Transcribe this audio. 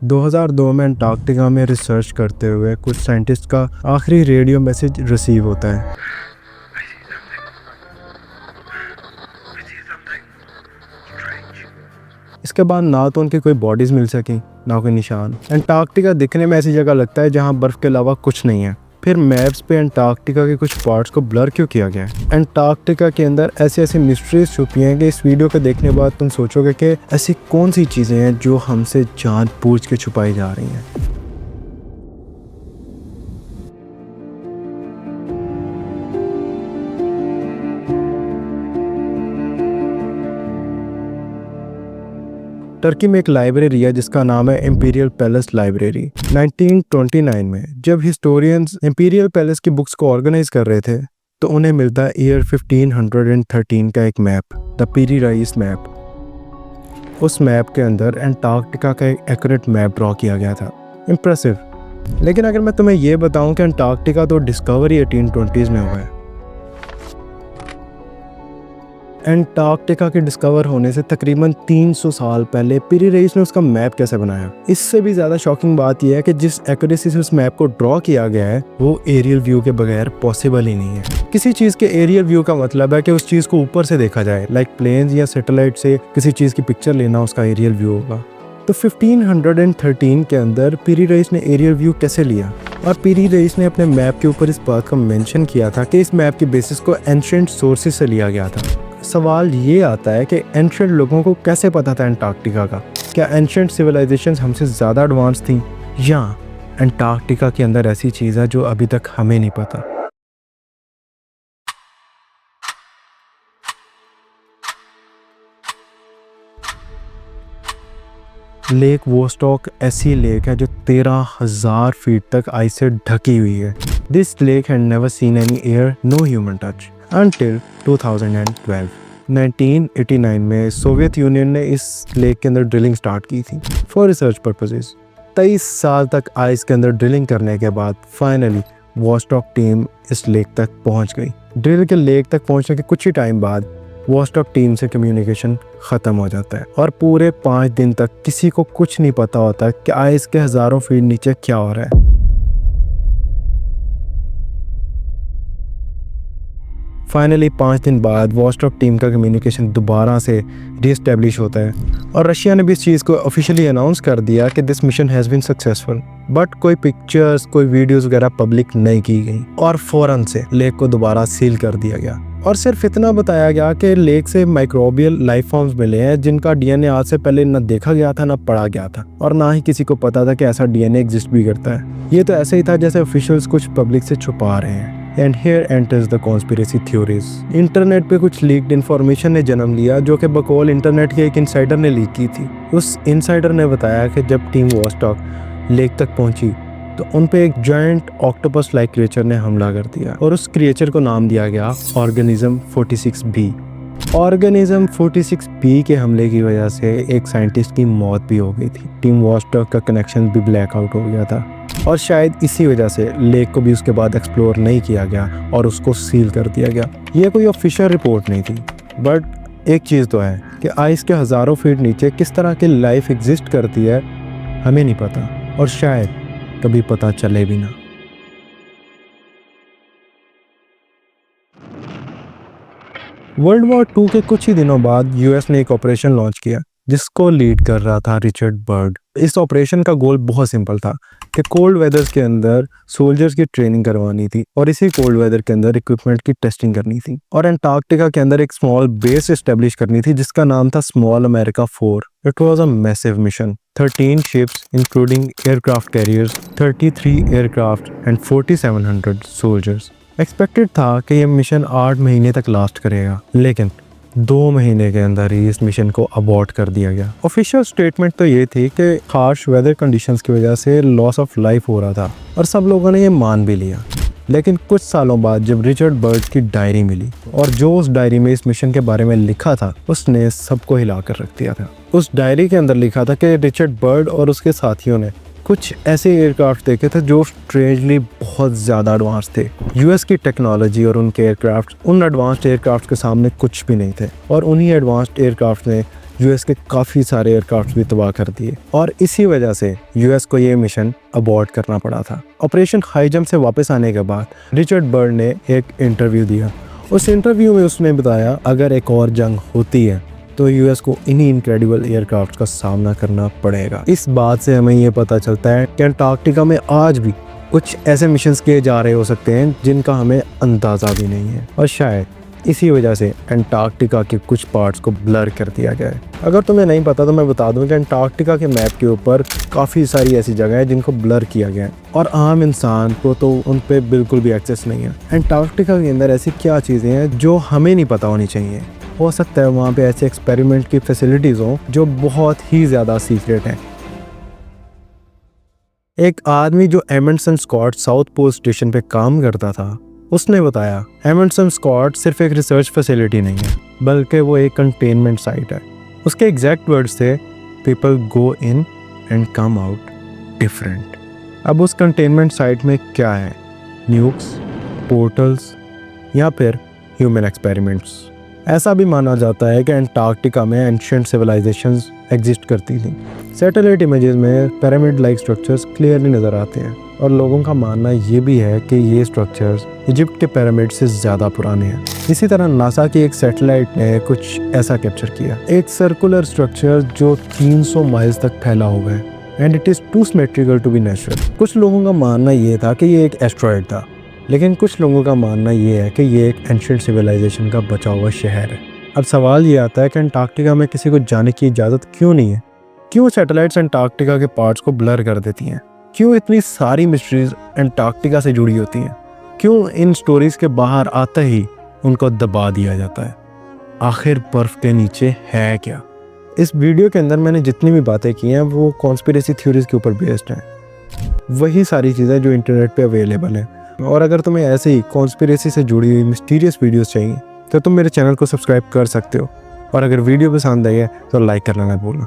2002 में अंटार्कटिका में रिसर्च करते हुए कुछ साइंटिस्ट का आखिरी रेडियो मैसेज रिसीव होता है। इसके बाद ना तो उनकी कोई बॉडीज मिल सकी, ना कोई निशान। अंटार्कटिका दिखने में ऐसी जगह लगता है जहां बर्फ के अलावा कुछ नहीं है। फिर मैप्स पे अंटार्कटिका के कुछ पार्ट्स को ब्लर क्यों किया गया है? अंटार्कटिका के अंदर ऐसी ऐसी मिस्ट्रीज छुपी हैं कि इस वीडियो को देखने के बाद तुम सोचोगे कि ऐसी कौन सी चीज़ें हैं जो हमसे जानबूझ के छुपाई जा रही हैं। टर्की में एक लाइब्रेरी है जिसका नाम है इंपीरियल पैलेस लाइब्रेरी। 1929 में जब हिस्टोरियंस इंपीरियल पैलेस की बुक्स को ऑर्गेनाइज कर रहे थे तो उन्हें मिलता है ईयर 1513 का एक map, the Piri Reis map. उस मैप के अंदर अंटार्कटिका का एक एक्यूरेट मैप ड्रॉ किया गया था। इम्प्रेसिव। लेकिन अगर मैं तुम्हें ये बताऊं कि अंटार्कटिका तो डिस्कवरी 1820s में हुआ है। अंटार्कटिका के डिस्कवर होने से तकरीबन 300 साल पहले पीरी रेइस ने उसका मैप कैसे बनाया? इससे भी ज़्यादा शॉकिंग बात यह है कि जिस एक्यूरेसी से उस मैप को ड्रॉ किया गया है वो एरियल व्यू के बगैर पॉसिबल ही नहीं है। किसी चीज़ के एरियल व्यू का मतलब है कि उस चीज़ को ऊपर से देखा जाए, लाइक प्लेन्स या सैटेलाइट से किसी चीज़ की पिक्चर लेना उसका एरियल व्यू होगा। तो 1513 के अंदर पीरी रेइस ने एरियल व्यू कैसे लिया? और पीरी रेइस ने अपने मैप के ऊपर इस बात का मेंशन किया था कि इस मैप की बेसिस को एंशिएंट सोर्सेज से लिया गया था। सवाल ये आता है कि एंशिएंट लोगों को कैसे पता था अंटार्कटिका का? क्या एंशिएंट सिविलाइजेशंस हमसे ज़्यादा एडवांस थी या अंटार्कटिका के अंदर ऐसी चीज़ है जो अभी तक हमें नहीं पता? लेक वोस्टॉक ऐसी लेक है जो 13,000 फीट तक आइस से ढकी हुई है। This lake had never seen any air, no human touch until 2012। 1989 में सोवियत यूनियन ने इस लेक के अंदर ड्रिलिंग स्टार्ट की थी फॉर रिसर्च पर्पसेस। 23 साल तक आइस के अंदर ड्रिलिंग करने के बाद फाइनली वॉस्टॉक टीम इस लेक तक पहुंच गई। ड्रिल के लेक तक पहुंचने के कुछ ही टाइम बाद वॉस्टॉक टीम से कम्युनिकेशन ख़त्म हो जाता है और पूरे 5 दिन तक किसी को कुछ नहीं पता होता कि आइस के हज़ारों फीट नीचे क्या हो रहा है। फाइनली 5 दिन बाद वॉस्टॉक टीम का कम्युनिकेशन दोबारा से रीएस्टैब्लिश होता है और रशिया ने भी इस चीज़ को ऑफिशियली अनाउंस कर दिया कि this mission has been successful. But कोई पिक्चर्स, कोई वीडियोस वगैरह पब्लिक नहीं की गई और फ़ौरन से लेक को दोबारा सील कर दिया गया। और सिर्फ इतना बताया गया कि लेक से माइक्रोबियल लाइफ फॉर्म्स मिले हैं जिनका डीएनए आज से पहले न देखा गया था, न पढ़ा गया था और ना ही किसी को पता था कि ऐसा डीएनए एग्जिस्ट भी करता है। ये तो ऐसे ही था जैसे ऑफिशियल्स कुछ पब्लिक से छुपा रहे हैं। And here enters the conspiracy theories. Internet पे कुछ लीक्ड इन्फॉर्मेशन ने जन्म लिया जो कि बकौल इंटरनेट के एक इनसाइडर ने लीक की थी। उस इनसाइडर ने बताया कि जब टीम वॉस्टॉक लेक तक पहुंची तो उन पे एक जायंट ऑक्टोपस लाइक क्रिएचर ने हमला कर दिया और उस क्रिएचर को नाम दिया गया ऑर्गेनिज्म 46B। ऑर्गेनिज्म 46B के हमले की वजह से एक साइंटिस्ट की मौत भी हो गई थी। टीम वॉस्टॉक का कनेक्शन भी ब्लैकआउट हो गया था और शायद इसी वजह से लेक को भी उसके बाद एक्सप्लोर नहीं किया गया और उसको सील कर दिया गया। ये कोई ऑफिशियल रिपोर्ट नहीं थी, बट एक चीज़ तो है कि आइस के हज़ारों फीट नीचे किस तरह की लाइफ एग्जिस्ट करती है हमें नहीं पता और शायद कभी पता चले भी ना। वर्ल्ड वॉर 2 के कुछ ही दिनों बाद यूएस ने एक ऑपरेशन लॉन्च किया जिसको लीड कर रहा था रिचर्ड बर्ड। इस ऑपरेशन का गोल बहुत सिंपल था कि कोल्ड वेदर्स के अंदर सोल्जर्स की ट्रेनिंग करवानी थी और इसी कोल्ड वेदर के अंदर इक्विपमेंट की टेस्टिंग करनी थी और अंटार्कटिका के अंदर एक स्मॉल बेस एस्टेब्लिश करनी थी जिसका नाम था small America 4। It was a massive mission. 13 ships including aircraft carriers, 33 aircraft and 4700 soldiers। Expected था कि यह मिशन 8 महीने तक लास्ट करेगा, लेकिन 2 महीने के अंदर ही इस मिशन को अबॉर्ट कर दिया गया। ऑफिशियल स्टेटमेंट तो ये थी कि हार्श वेदर कंडीशंस की वजह से लॉस ऑफ लाइफ हो रहा था और सब लोगों ने ये मान भी लिया। लेकिन कुछ सालों बाद जब रिचर्ड बर्ड की डायरी मिली और जो उस डायरी में इस मिशन के बारे में लिखा था उसने सबको हिला कर रख दिया था। उस डायरी के अंदर लिखा था कि रिचर्ड बर्ड और उसके साथियों ने कुछ ऐसे एयरक्राफ्ट देखे थे जो स्ट्रेंजली बहुत ज़्यादा एडवांस थे। यूएस की टेक्नोलॉजी और उनके एयरक्राफ्ट उन एडवांस्ड एयरक्राफ्ट के सामने कुछ भी नहीं थे और उन्हीं एडवांस्ड एयरक्राफ्ट ने यूएस के काफ़ी सारे एयरक्राफ्ट भी तबाह कर दिए और इसी वजह से यूएस को ये मिशन अबॉर्ट करना पड़ा था। ऑपरेशन हाई जंप से वापस आने के बाद रिचर्ड बर्ड ने एक इंटरव्यू दिया। उस इंटरव्यू में उसने बताया अगर एक और जंग होती है तो यूएस को इन्हीं इनक्रेडिबल एयरक्राफ्ट का सामना करना पड़ेगा। इस बात से हमें ये पता चलता है कि अंटार्कटिका में आज भी कुछ ऐसे मिशंस किए जा रहे हो सकते हैं जिनका हमें अंदाज़ा भी नहीं है और शायद इसी वजह से अंटार्कटिका के कुछ पार्ट्स को ब्लर कर दिया गया है। अगर तुम्हें नहीं पता तो मैं बता दूं कि अंटार्कटिका के मैप के ऊपर काफ़ी सारी ऐसी जगह है जिनको ब्लर किया गया है और आम इंसान को तो उन पे बिल्कुल भी एक्सेस नहीं है। अंटार्कटिका के अंदर ऐसी क्या चीज़ें हैं जो हमें नहीं पता होनी चाहिए। हो सकता है वहाँ पे ऐसे एक्सपेरिमेंट की फैसिलिटीज़ हों जो बहुत ही ज़्यादा सीक्रेट हैं। एक आदमी जो Amundsen Scott South Pole station पे काम करता था उसने बताया एमंडसन स्कॉट सिर्फ एक रिसर्च फैसिलिटी नहीं है बल्कि वो एक कंटेनमेंट साइट है। उसके एग्जैक्ट वर्ड्स थे people go in and come out different. अब उस कंटेनमेंट साइट में क्या है, न्यूक्स, पोर्टल्स या फिर ह्यूमन एक्सपेरिमेंट्स। ऐसा भी माना जाता है कि अंटार्कटिका में एंशिएंट सिविलाइजेशंस एग्जिस्ट करती थी। सैटेलाइट इमेजेस में पिरामिड लाइक स्ट्रक्चर्स क्लियरली नज़र आते हैं और लोगों का मानना ये भी है कि ये स्ट्रक्चर्स इजिप्ट के पिरामिड से ज़्यादा पुराने हैं। इसी तरह नासा की एक सैटेलाइट ने कुछ ऐसा कैप्चर किया, एक सर्कुलर स्ट्रक्चर जो 300 माइल्स तक फैला हुआ है and it is too symmetrical to be natural. कुछ लोगों का मानना ये था कि ये एक एस्ट्रॉयड था, लेकिन कुछ लोगों का मानना ये है कि ये एक एंशिएंट सिविलाइजेशन का बचा हुआ शहर है। अब सवाल ये आता है कि अंटार्कटिका में किसी को जाने की इजाज़त क्यों नहीं है? क्यों सैटेलाइट्स अंटार्कटिका के पार्ट्स को ब्लर कर देती हैं? क्यों इतनी सारी मिस्ट्रीज अंटार्कटिका से जुड़ी होती हैं? क्यों इन स्टोरीज के बाहर आते ही उनको दबा दिया जाता है? आखिर बर्फ के नीचे है क्या? इस वीडियो के अंदर मैंने जितनी भी बातें की हैं वो कॉन्स्पिरेसी थ्योरीज के ऊपर बेस्ड हैं। वही सारी चीज़ें जो इंटरनेट पे अवेलेबल हैं। और अगर तुम्हें ऐसे ही कॉन्स्पिरेसी से जुड़ी हुई मिस्टीरियस वीडियोस चाहिए तो तुम मेरे चैनल को सब्सक्राइब कर सकते हो और अगर वीडियो पसंद आई है तो लाइक करना ना भूलना।